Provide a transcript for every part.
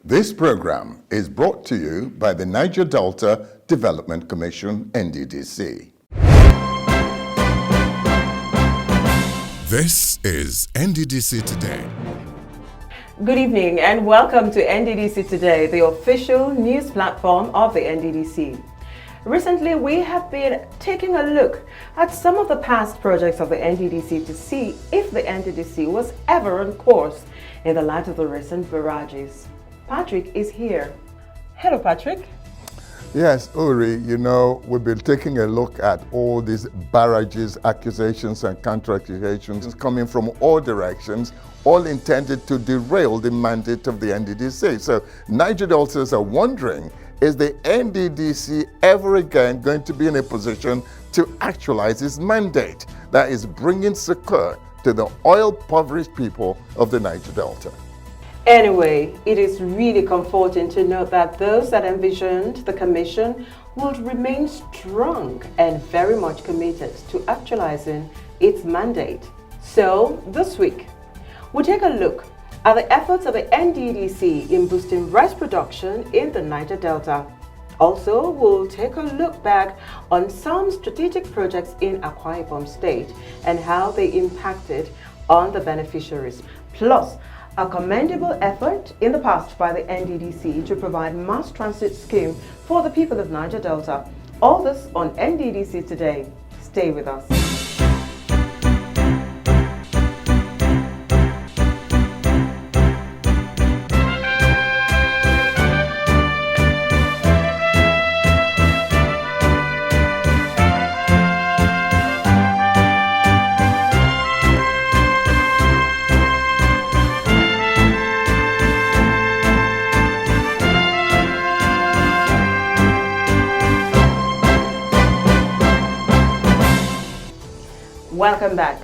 This program is brought to you by the Niger Delta Development Commission, NDDC. This is NDDC Today. Good evening and welcome to NDDC Today, the official news platform of the NDDC. Recently, we have been taking a look at some of the past projects of the NDDC to see if the NDDC was ever on course in the light of the recent barrages. Patrick is here. Hello, Patrick. Yes, Uri, we've been taking a look at all these barrages, accusations and counter-accusations coming from all directions, all intended to derail the mandate of the NDDC. So Niger Deltas are wondering, is the NDDC ever again going to be in a position to actualize its mandate? That is bringing succor to the oil-impoverished people of the Niger Delta. Anyway, it is really comforting to note that those that envisioned the commission would remain strong and very much committed to actualizing its mandate. So, this week, we'll take a look at the efforts of the NDDC in boosting rice production in the Niger Delta. Also, we'll take a look back on some strategic projects in Akwa Ibom State and how they impacted on the beneficiaries. Plus, a commendable effort in the past by the NDDC to provide mass transit scheme for the people of Niger Delta. All this on NDDC Today. Stay with us. Welcome back.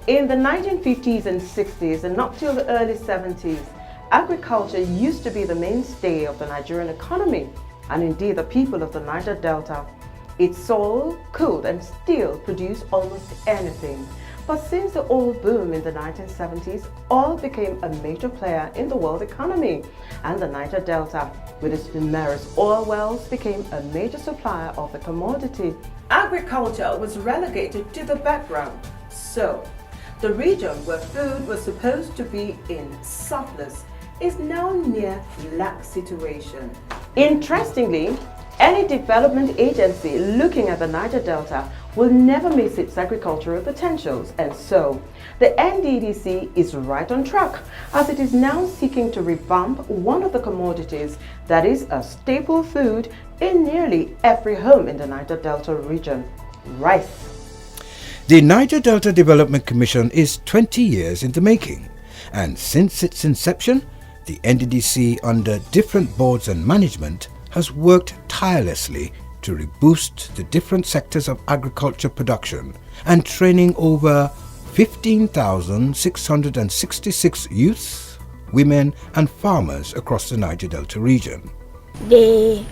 In the 1950s and 60s and up till the early 70s, agriculture used to be the mainstay of the Nigerian economy and indeed the people of the Niger Delta. Its soil could and still produce almost anything. But since the oil boom in the 1970s, oil became a major player in the world economy, and the Niger Delta, with its numerous oil wells, became a major supplier of the commodity. Agriculture was relegated to the background. So, the region where food was supposed to be in surplus is now near lack situation. Interestingly, any development agency looking at the Niger Delta will never miss its agricultural potentials, and so the NDDC is right on track as it is now seeking to revamp one of the commodities that is a staple food in nearly every home in the Niger Delta region: rice. The Niger Delta Development Commission is 20 years in the making, and since its inception, the NDDC, under different boards and management, has worked tirelessly to reboost the different sectors of agriculture production and training over 15,666 youths, women and farmers across the Niger Delta region. They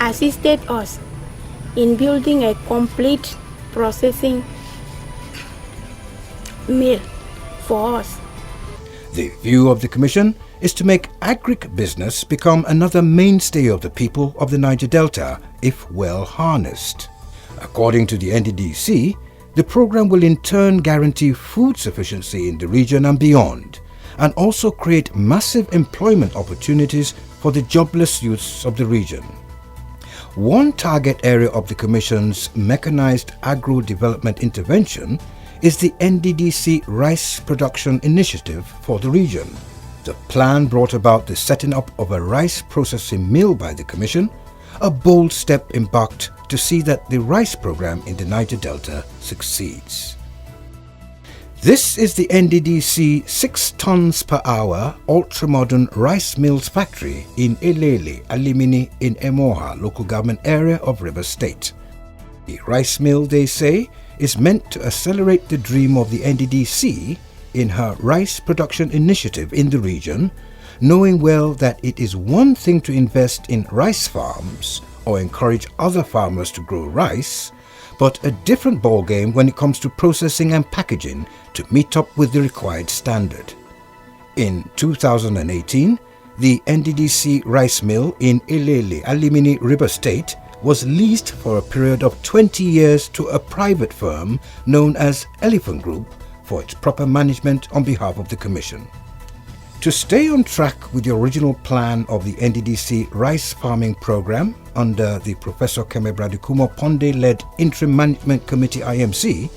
assisted us in building a complete processing mill for us. The view of the Commission is to make agribusiness become another mainstay of the people of the Niger Delta if well harnessed. According to the NDDC, the program will in turn guarantee food sufficiency in the region and beyond, and also create massive employment opportunities for the jobless youths of the region. One target area of the Commission's mechanized agro-development intervention is the NDDC Rice Production Initiative for the region. The plan brought about the setting up of a rice processing mill by the Commission, a bold step embarked to see that the rice program in the Niger Delta succeeds. This is the NDDC 6 tons per hour ultra-modern rice mills factory in Elele, Alimini in Emoha local government area of Rivers State. The rice mill, they say, is meant to accelerate the dream of the NDDC in her rice production initiative in the region, knowing well that it is one thing to invest in rice farms or encourage other farmers to grow rice, but a different ballgame when it comes to processing and packaging to meet up with the required standard. In 2018, the Nddc rice mill in Ilele, Alimini River State, was leased for a period of 20 years to a private firm known as Elephant Group for its proper management on behalf of the Commission. To stay on track with the original plan of the Nddc rice farming program under the Professor Keme Bradikumo Ponde-led Interim Management Committee IMC,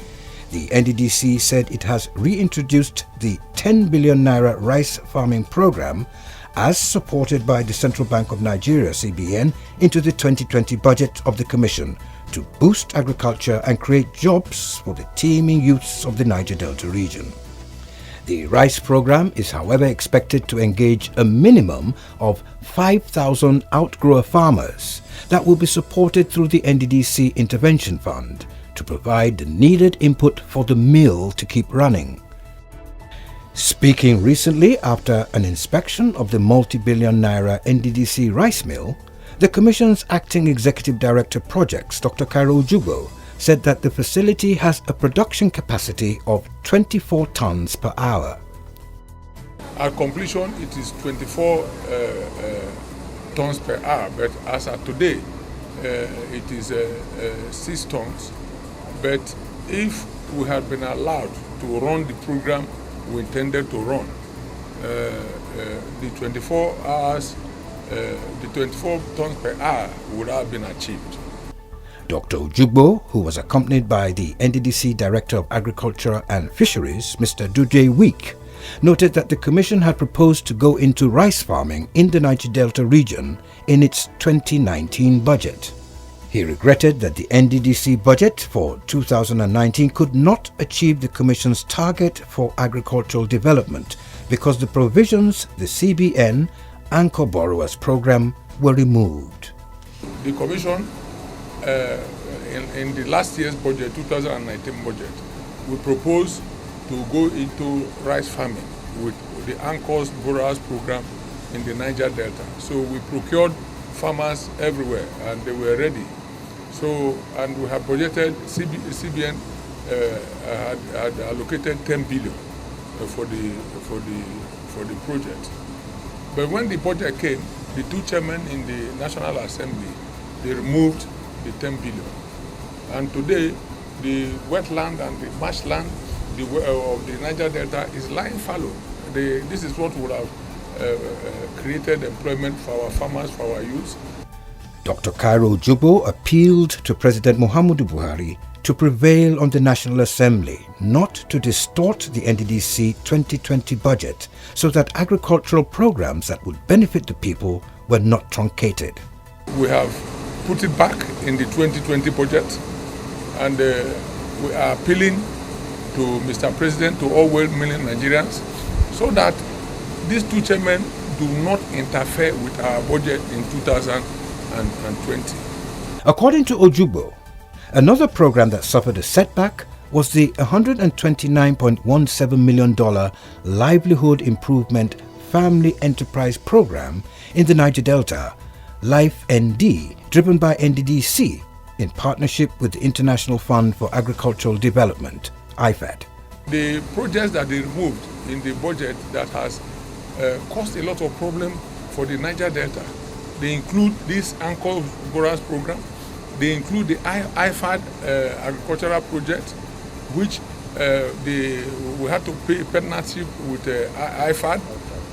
the Nddc said it has reintroduced the 10 billion naira rice farming program as supported by the Central Bank of Nigeria (CBN) into the 2020 budget of the Commission to boost agriculture and create jobs for the teeming youths of the Niger Delta region. The rice program is, however, expected to engage a minimum of 5,000 outgrower farmers that will be supported through the Nddc Intervention Fund to provide the needed input for the mill to keep running. Speaking recently after an inspection of the multi-billion naira Nddc rice mill, the Commission's Acting Executive Director Projects, Dr. Cairo Ojugbo, said that the facility has a production capacity of 24 tons per hour. At completion, it is 24 tons per hour, but as of today, it is 6 tons. But if we had been allowed to run the program we intended to run, the 24 hours, the 24 tons per hour would have been achieved. Dr. Ojugbo, who was accompanied by the Nddc Director of Agriculture and Fisheries, Mr. Duje Week, noted that the Commission had proposed to go into rice farming in the Niger Delta region in its 2019 budget. He regretted that the Nddc budget for 2019 could not achieve the Commission's target for agricultural development because the provisions, the CBN Anchor Borrowers Program, were removed. The Commission, in the last year's budget, 2019 budget, we proposed to go into rice farming with the Anchor Borrowers Program in the Niger Delta. So we procured farmers everywhere and they were ready. So, and we have budgeted, CBN had allocated 10 billion for the project. But when the budget came, the two chairmen in the National Assembly, they removed the 10 billion. And today, the wetland and the marshland of the Niger Delta is lying fallow. This is what would have created employment for our farmers, for our youth. Dr. Cairo Ojugbo appealed to President Muhammadu Buhari to prevail on the National Assembly not to distort the Nddc 2020 budget so that agricultural programs that would benefit the people were not truncated. We have put it back in the 2020 budget and we are appealing to Mr. President, to all well-meaning Nigerians, so that these two chairmen do not interfere with our budget in 2020. According to Ojugbo, another program that suffered a setback was the $129.17 million Livelihood Improvement Family Enterprise Program in the Niger Delta, Life ND, driven by Nddc in partnership with the International Fund for Agricultural Development, IFAD. The projects that they removed in the budget that has caused a lot of problem for the Niger Delta, they include this Anchor Borrowers Program, they include the IFAD agricultural project, which we had to pay partnership with IFAD,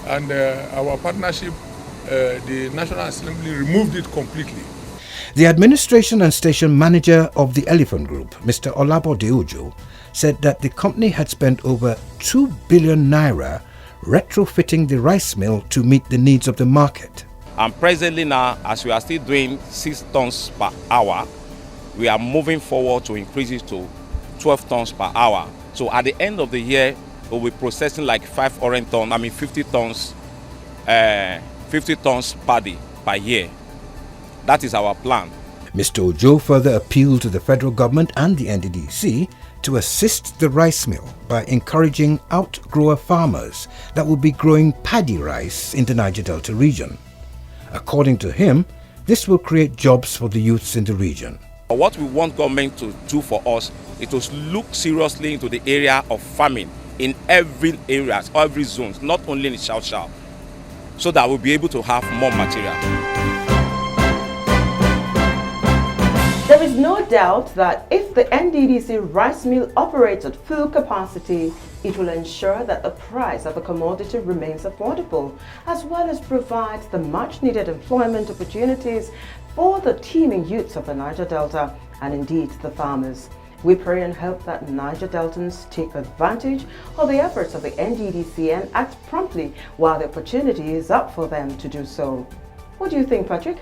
and our partnership, the National Assembly removed it completely. The administration and station manager of the Elephant Group, Mr. Olabode Ojo, said that the company had spent over 2 billion naira retrofitting the rice mill to meet the needs of the market. And presently now, as we are still doing 6 tons per hour, we are moving forward to increase it to 12 tons per hour. So at the end of the year, we'll be processing like 50 tons per day, per year. That is our plan. Mr. Ojo further appealed to the federal government and the Nddc to assist the rice mill by encouraging outgrower farmers that will be growing paddy rice in the Niger Delta region. According to him, this will create jobs for the youths in the region. What we want government to do for us is to look seriously into the area of farming in every area, every zone, not only in South. so that we'll be able to have more material. There is no doubt that if the NDDC rice mill operates at full capacity, it will ensure that the price of the commodity remains affordable, as well as provide the much-needed employment opportunities for the teeming youths of the Niger Delta and indeed the farmers. We pray and hope that Niger Deltans take advantage of the efforts of the NDDC and act promptly while the opportunity is up for them to do so. What do you think, Patrick?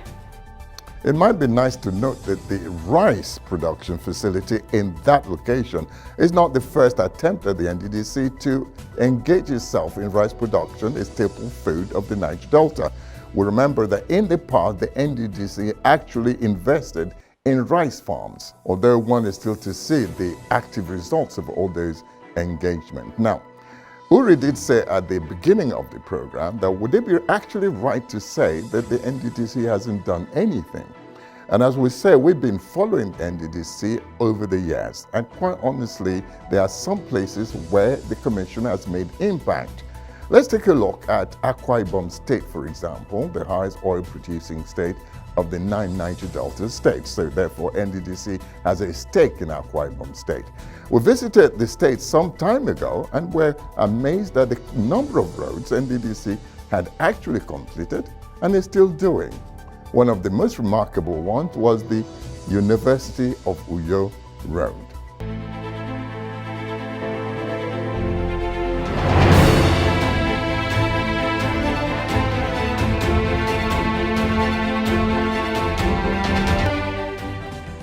It might be nice to note that the rice production facility in that location is not the first attempt at the NDDC to engage itself in rice production, a staple food of the Niger Delta. We remember that in the past, the NDDC actually invested in rice farms, although one is still to see the active results of all those engagements. Now, Uri did say at the beginning of the program that would it be actually right to say that the NDDC hasn't done anything? And as we say, we've been following NDDC over the years, and quite honestly, there are some places where the Commission has made impact. Let's take a look at Akwa Ibom State, for example, the highest oil-producing state of the 9 Niger Delta states. So therefore, NDDC has a stake in Akwa Ibom State. We visited the state some time ago and were amazed at the number of roads NDDC had actually completed and is still doing. One of the most remarkable ones was the University of Uyo Road.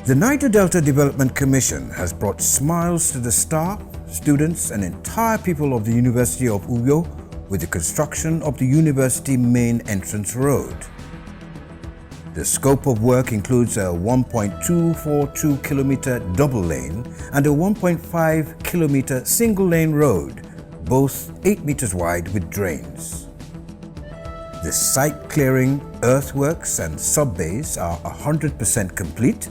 The Niger Delta Development Commission has brought smiles to the staff, students and entire people of the University of Uyo with the construction of the university main entrance road. The scope of work includes a 1.242 kilometer double lane and a 1.5 kilometer single lane road, both 8 meters wide with drains. The site clearing, earthworks and sub-base are 100% complete.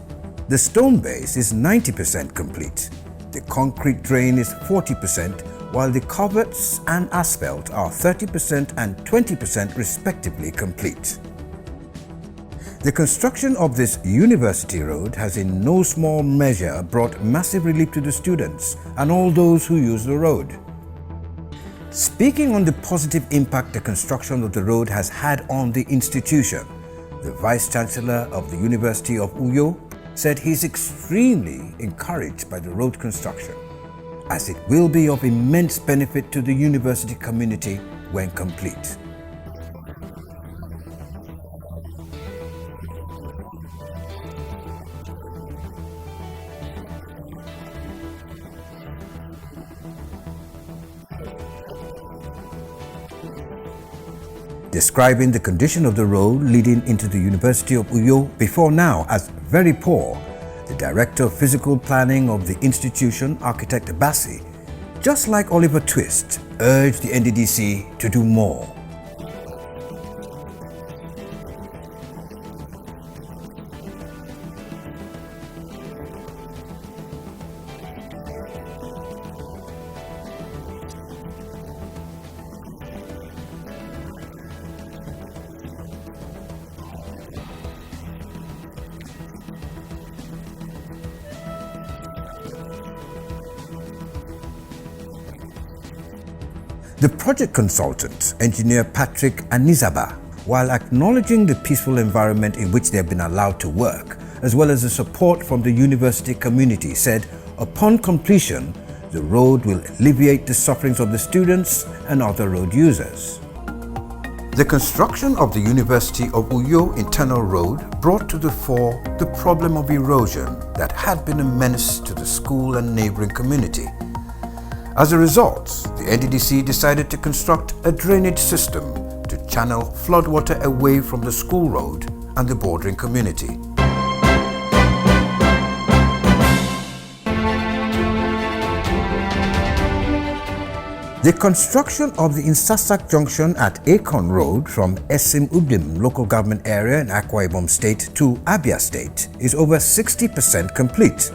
The stone base is 90% complete. The concrete drain is 40%, while the culverts and asphalt are 30% and 20% respectively complete. The construction of this university road has in no small measure brought massive relief to the students and all those who use the road. Speaking on the positive impact the construction of the road has had on the institution, the Vice-Chancellor of the University of Uyo said he's extremely encouraged by the road construction, as it will be of immense benefit to the university community when complete. Describing the condition of the road leading into the University of Uyo before now as very poor, the Director of Physical Planning of the institution, Architect Bassi, just like Oliver Twist, urged the NDDC to do more. The project consultant, engineer Patrick Anizaba, while acknowledging the peaceful environment in which they have been allowed to work, as well as the support from the university community, said upon completion, the road will alleviate the sufferings of the students and other road users. The construction of the University of Uyo internal road brought to the fore the problem of erosion that had been a menace to the school and neighboring community. As a result, the NDDC decided to construct a drainage system to channel floodwater away from the school road and the bordering community. The construction of the Insasak Junction at Akon Road from Esim Udim local government area in Akwa Ibom State to Abia State is over 60% complete.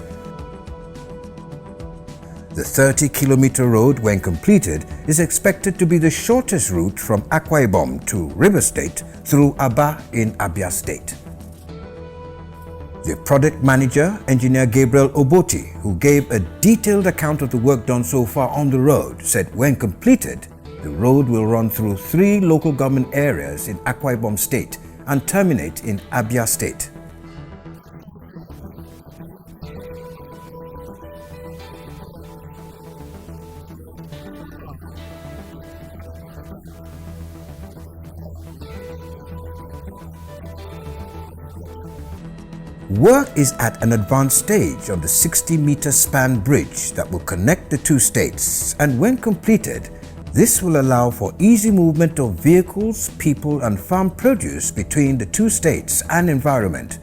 The 30-kilometer road, when completed, is expected to be the shortest route from Akwa Ibom to River State through Aba in Abia State. The project manager, Engineer Gabriel Oboti, who gave a detailed account of the work done so far on the road, said when completed, the road will run through 3 local government areas in Akwa Ibom State and terminate in Abia State. Work is at an advanced stage on the 60-meter span bridge that will connect the 2 states, and when completed, this will allow for easy movement of vehicles, people and farm produce between the 2 states and environment,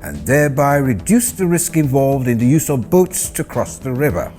and thereby reduce the risk involved in the use of boats to cross the river.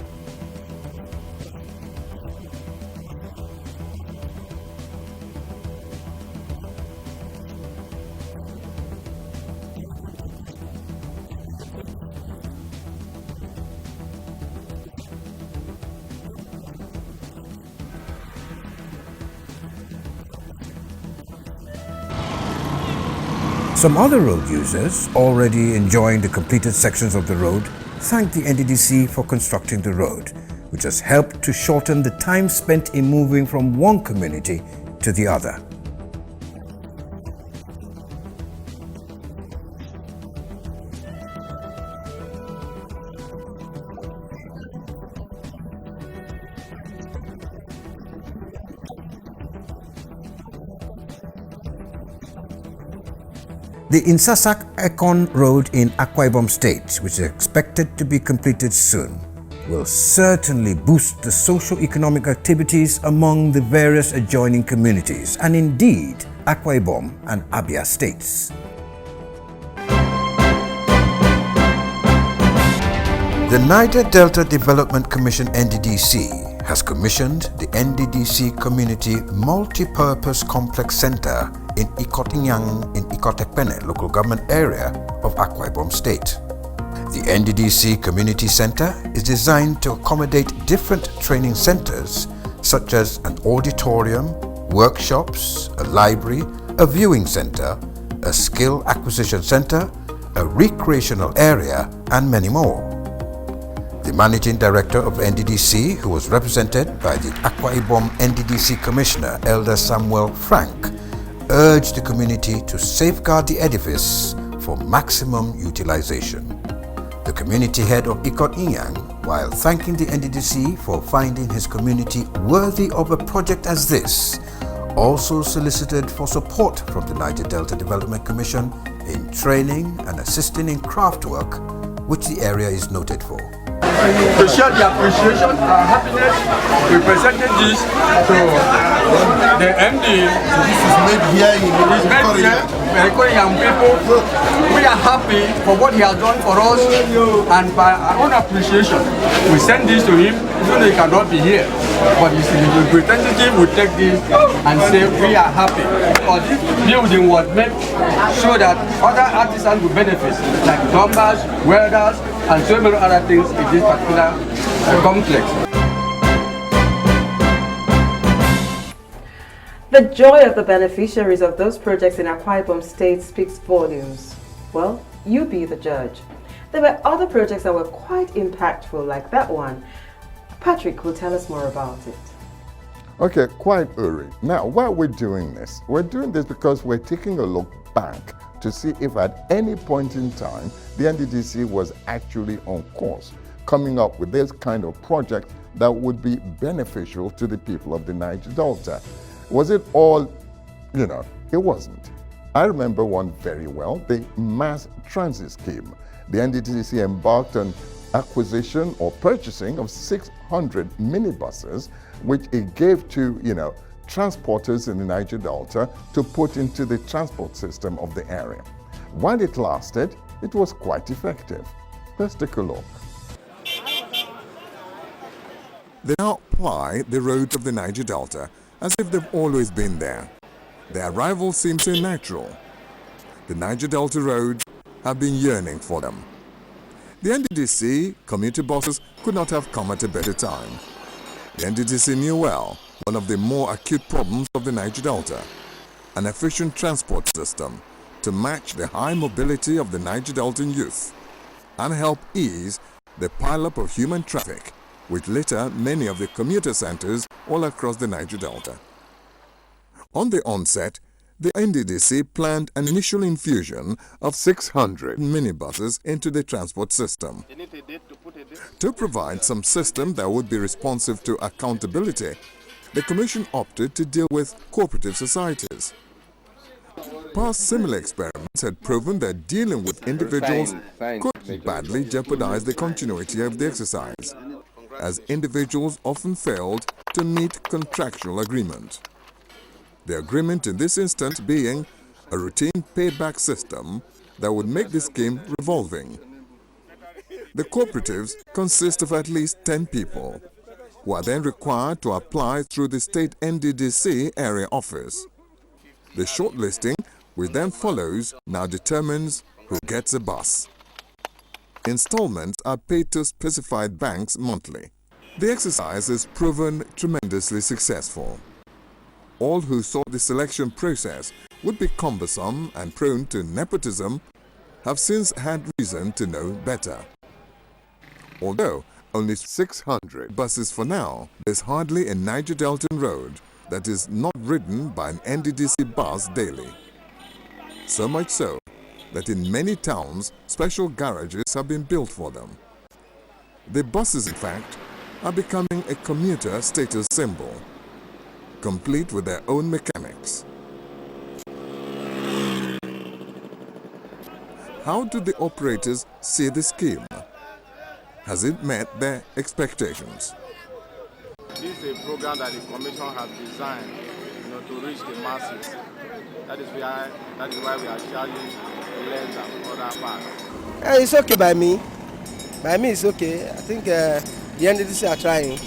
Some other road users, already enjoying the completed sections of the road, thanked the Nddc for constructing the road, which has helped to shorten the time spent in moving from one community to the other. The Insasak-Ekon Road in Akwa Ibom State, which is expected to be completed soon, will certainly boost the socio-economic activities among the various adjoining communities and indeed Akwa Ibom and Abia states. The Niger Delta Development Commission (NDDC) has commissioned the Nddc Community Multi-Purpose Complex Center in Ikotinyang in Ikotekpene local government area of Akwa Ibom State. The Nddc Community Center is designed to accommodate different training centers such as an auditorium, workshops, a library, a viewing center, a skill acquisition center, a recreational area, and many more. The Managing Director of NDDC, who was represented by the Akwa Ibom Nddc Commissioner, Elder Samuel Frank, urged the community to safeguard the edifice for maximum utilization. The community head of Ikot Inyang, while thanking the NDDC for finding his community worthy of a project as this, also solicited for support from the Niger Delta Development Commission in training and assisting in craft work, which the area is noted for. To show the appreciation and happiness, we presented this to the MD. This is made here in young people. We are happy for what he has done for us, and by our own appreciation, we send this to him, even though he cannot be here. But his representative will take this and say we are happy. Because this building was made so that other artisans will benefit, like plumbers, welders, and so many other things in this particular complex. The joy of the beneficiaries of those projects in Akwa Ibom State speaks volumes. Well, you be the judge. There were other projects that were quite impactful, like that one. Patrick will tell us more about it. Okay, quite Uri. Now, why are we doing this? We're doing this because we're taking a look back to see if at any point in time the NDDC was actually on course, coming up with this kind of project that would be beneficial to the people of the Niger Delta. Was it all, it wasn't. I remember one very well, the mass transit scheme. The NDDC embarked on acquisition or purchasing of 600 minibuses, which it gave to, transporters in the Niger Delta to put into the transport system of the area. While it lasted, it was quite effective. Let's take a look. They now ply the roads of the Niger Delta as if they've always been there. Their arrival seems so natural. The Niger Delta roads have been yearning for them. The NDDC commuter buses could not have come at a better time. The NDDC knew well one of the more acute problems of the Niger Delta, an efficient transport system to match the high mobility of the Niger Delta youth and help ease the pileup of human traffic which litter many of the commuter centers all across the Niger Delta. On the onset, the NDDC planned an initial infusion of 600 minibuses into the transport system. To provide some system that would be responsive to accountability, the Commission opted to deal with cooperative societies. Past similar experiments had proven that dealing with individuals could badly jeopardize the continuity of the exercise, as individuals often failed to meet contractual agreement. The agreement in this instance being a routine payback system that would make the scheme revolving. The cooperatives consist of at least 10 people, who are then required to apply through the state NDDC area office. The shortlisting, which then follows, now determines who gets a bus. Installments are paid to specified banks monthly. The exercise has proven tremendously successful. All who saw the selection process would be cumbersome and prone to nepotism have since had reason to know better. Although only 600 buses for now, there's hardly a Niger Delta road that is not ridden by an NDDC bus daily. So much so that in many towns, special garages have been built for them. The buses, in fact, are becoming a commuter status symbol, complete with their own mechanics. How do the operators see the scheme? Has it met their expectations? This is a program that the Commission has designed, to reach the masses. That is why we are charging less than other parts. It's okay by me. By me, it's okay. I think the NDDC are trying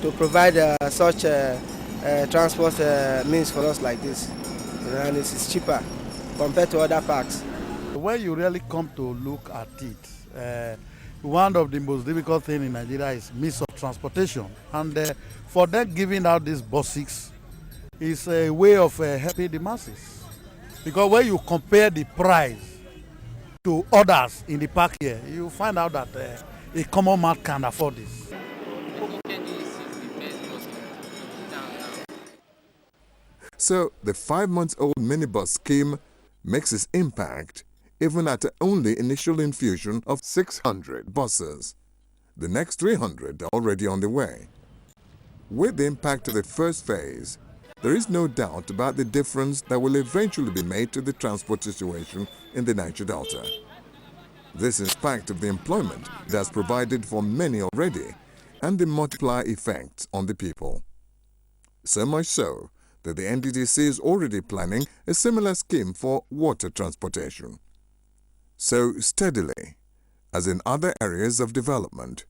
to provide such transport means for us like this, and it's cheaper compared to other parks. When you really come to look at it, one of the most difficult things in Nigeria is means of transportation, and for them giving out these buses is a way of helping the masses. Because when you compare the price to others in the park here, you find out that a common man can afford this. So the 5-month-old minibus scheme makes its impact even at only initial infusion of 600 buses. The next 300 are already on the way. With the impact of the first phase, there is no doubt about the difference that will eventually be made to the transport situation in the Niger Delta. This is in spite of the employment it has provided for many already and the multiplier effects on the people. So much so that the NDDC is already planning a similar scheme for water transportation. So steadily, as in other areas of development,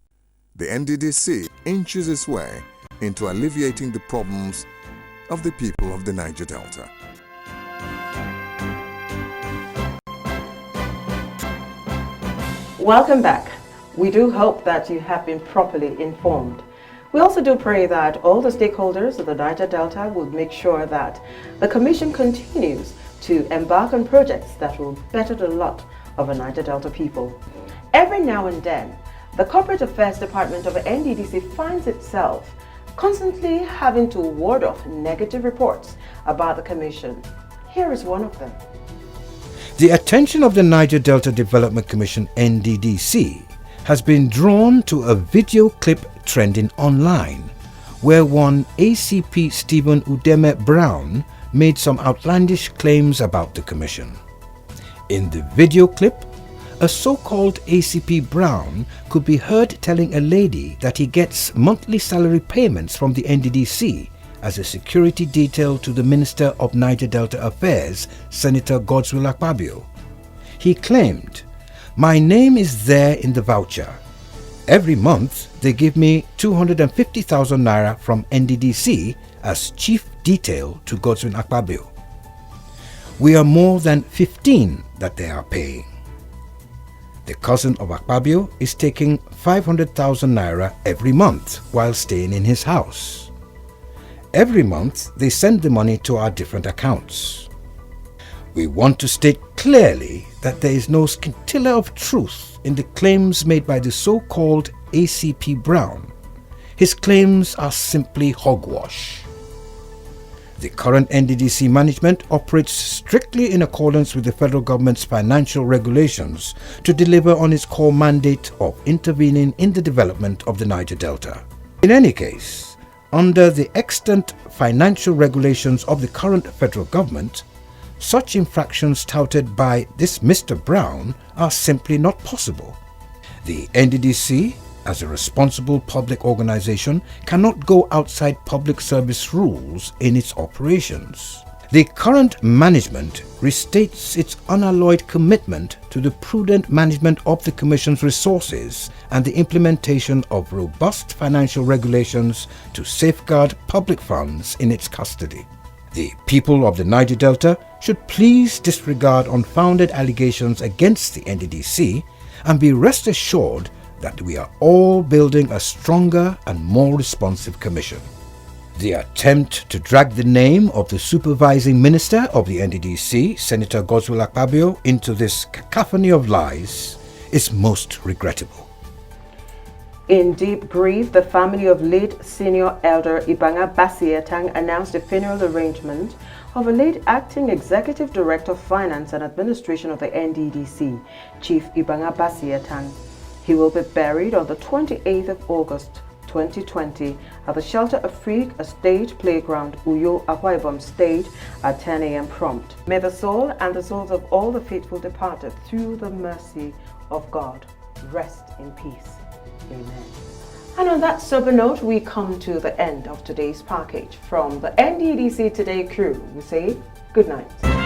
the NDDC inches its way into alleviating the problems of the people of the Niger Delta. Welcome back. We do hope that you have been properly informed. We also do pray that all the stakeholders of the Niger Delta will make sure that the Commission continues to embark on projects that will better the lot of the Niger Delta people. Every now and then, the Corporate Affairs Department of the NDDC finds itself constantly having to ward off negative reports about the Commission. Here is one of them. The attention of the Niger Delta Development Commission (NDDC) has been drawn to a video clip trending online, where one ACP Stephen Udeme Brown made some outlandish claims about the Commission. In the video clip, a so-called ACP Brown could be heard telling a lady that he gets monthly salary payments from the NDDC as a security detail to the Minister of Niger Delta Affairs, Senator Godswill Akpabio. He claimed, "My name is there in the voucher. Every month they give me 250,000 naira from NDDC as chief detail to Godswill Akpabio. We are more than 15 that they are paying." The cousin of Akpabio is taking 500,000 naira every month while staying in his house. Every month, they send the money to our different accounts. We want to state clearly that there is no scintilla of truth in the claims made by the so-called ACP Brown. His claims are simply hogwash. The current NDDC management operates strictly in accordance with the federal government's financial regulations to deliver on its core mandate of intervening in the development of the Niger Delta. In any case, under the extant financial regulations of the current federal government, such infractions touted by this Mr. Brown are simply not possible. The NDDC, as a responsible public organization, cannot go outside public service rules in its operations. The current management restates its unalloyed commitment to the prudent management of the Commission's resources and the implementation of robust financial regulations to safeguard public funds in its custody. The people of the Niger Delta should please disregard unfounded allegations against the NDDC and be rest assured that we are all building a stronger and more responsive commission. The attempt to drag the name of the supervising minister of the NDDC, Senator Godswill Akpabio, into this cacophony of lies is most regrettable. In deep grief, the family of late senior elder Ibanga Basietang announced the funeral arrangement of a late acting executive director of finance and administration of the NDDC, Chief Ibanga Basietang. He will be buried on the 28th of August 2020 at the Shelter Afrique Estate Playground, Uyo, Akwa Ibom State at 10 a.m. prompt. May the soul and the souls of all the faithful departed through the mercy of God rest in peace. Amen. And on that sober note, we come to the end of today's package. From the NDDC Today crew, we say good night.